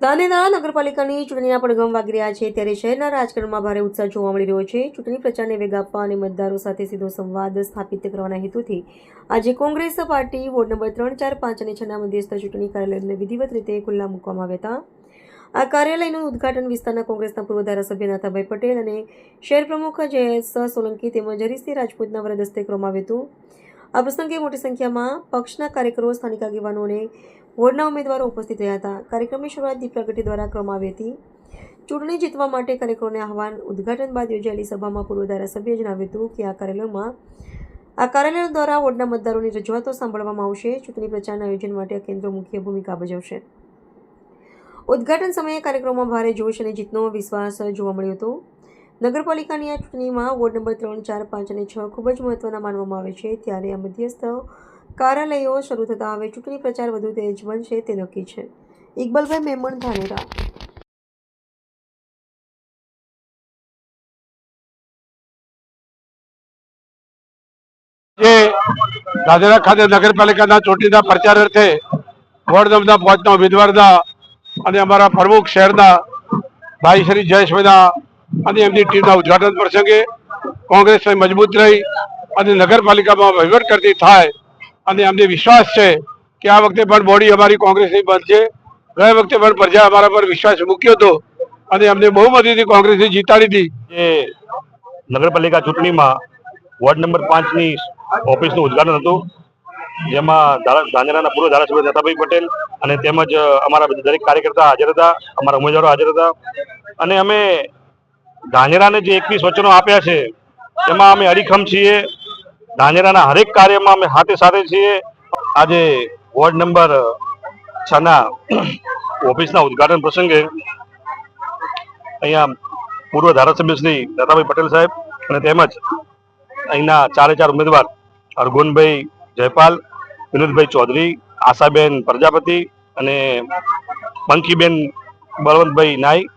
ધાનેરા નગરપાલિકાની ચૂંટણીના પડઘમ વાગી રહ્યા છે ત્યારે શહેરના રાજકારણમાં ભારે ઉત્સાહ જોવા મળી રહ્યો છે। ચૂંટણી પ્રચારને વેગ આપવા અને મતદારો સાથે સીધો સંવાદ સ્થાપિત કરવાના હેતુથી આજે કોંગ્રેસ પાર્ટી વોર્ડ નંબર 3, 4, 5 અને 6ના મધ્યસ્થ ચૂંટણી કાર્યાલયને વિધિવત રીતે ખુલ્લા મૂકવામાં આવ્યા હતા। આ કાર્યાલયનું ઉદ્ઘાટન વિસ્તારના કોંગ્રેસના પૂર્વ ધારાસભ્ય નાથાભાઈ પટેલ અને શહેર પ્રમુખ જયેશ સોલંકી તેમજ હરીશસિંહ રાજપૂતના વરદ હસ્તે કરવામાં આવ્યું હતું। આ પ્રસંગે મોટી સંખ્યામાં પક્ષના કાર્યકરો, સ્થાનિક આગેવાનો અને વોર્ડના ઉમેદવારો ઉપસ્થિત રહ્યા હતા। કાર્યક્રમની શરૂઆત દીપ પ્રગટી દ્વારા કરવામાં આવી હતી। ચૂંટણી જીતવા માટે કાર્યકરોને આહવાન। ઉદ્ઘાટન બાદ યોજાયેલી સભામાં પૂર્વ ધારાસભ્યએ જણાવ્યું હતું કે આ કાર્યાલય દ્વારા વોર્ડના મતદારોની રજૂઆતો સાંભળવામાં આવશે। ચૂંટણી પ્રચારના આયોજન માટે આ કેન્દ્રો મુખ્ય ભૂમિકા ભજવશે। ઉદ્ઘાટન સમયે કાર્યક્રમમાં ભારે જોશ અને જીતનો વિશ્વાસ જોવા મળ્યો હતો। નગરપાલિકાની આ ચૂંટણીમાં વોર્ડ નંબર 3, 4, 5 અને 6 ખૂબ જ મહત્વના માનવામાં આવે છે। ત્યારે આ મધ્યસ્થ કાર્યાલયો શરૂ થતા હવે ચૂંટણી પ્રચાર વધુ તેજ બનશે તે નક્કી છે। ઇકબાલભાઈ મેમણ, ધાનેરા। ધાનેરા ખાતે નગરપાલિકાના ચૂંટણીના પ્રચાર અર્થે વોર્ડ નંબર 5ના ઉમેદવારના અને અમારા પ્રમુખ શહેરના ભાઈ શ્રી જયેશભાઈના અને એમની ટીમના ઉદ્ઘાટન પ્રસંગે કોંગ્રેસ મજબૂત રહી અને નગરપાલિકામાં વહીવટ કરતી થાય અને અમને વિશ્વાસ છે કે આ વખતે પણ બોડી અમારી કોંગ્રેસની બનશે। ગયા વખતે પણ પ્રજા અમારા પર વિશ્વાસ મૂક્યો હતો અને અમને બહુમતીથી કોંગ્રેસની જીતાડી હતી। એ નગરપાલિકા ચૂંટણીમાં વોર્ડ નંબર 5ની ઓફિસનું ઉદ્ઘાટન હતું, જેમાં ધાનેરાના પૂર્વ ધારાસભ્ય નાથાભાઈ પટેલ અને તેમજ અમારા દરેક કાર્યકર્તા હાજર હતા, અમારા ઉમેદવારો હાજર હતા અને અમે ધાનેરાને જે 21 વચનો આપ્યા છે એમાં અમે અડીખમ છીએ। ધાનેરાના હરેક કાર્યમાં અમે સાથે છીએ। આજે વોર્ડ નંબર 6ના ઓફિસના ઉદ્ઘાટન પ્રસંગે અહીંયા પૂર્વ ધારાસભ્ય શ્રી નાથાભાઈ પટેલ સાહેબ અને તેમજ અહીંના 4 ઉમેદવાર અરગોનભાઈ જયપાલ, વિનોદભાઈ ચૌધરી, આશાબેન પ્રજાપતિ અને પંખીબેન બળવંતભાઈ નાઈ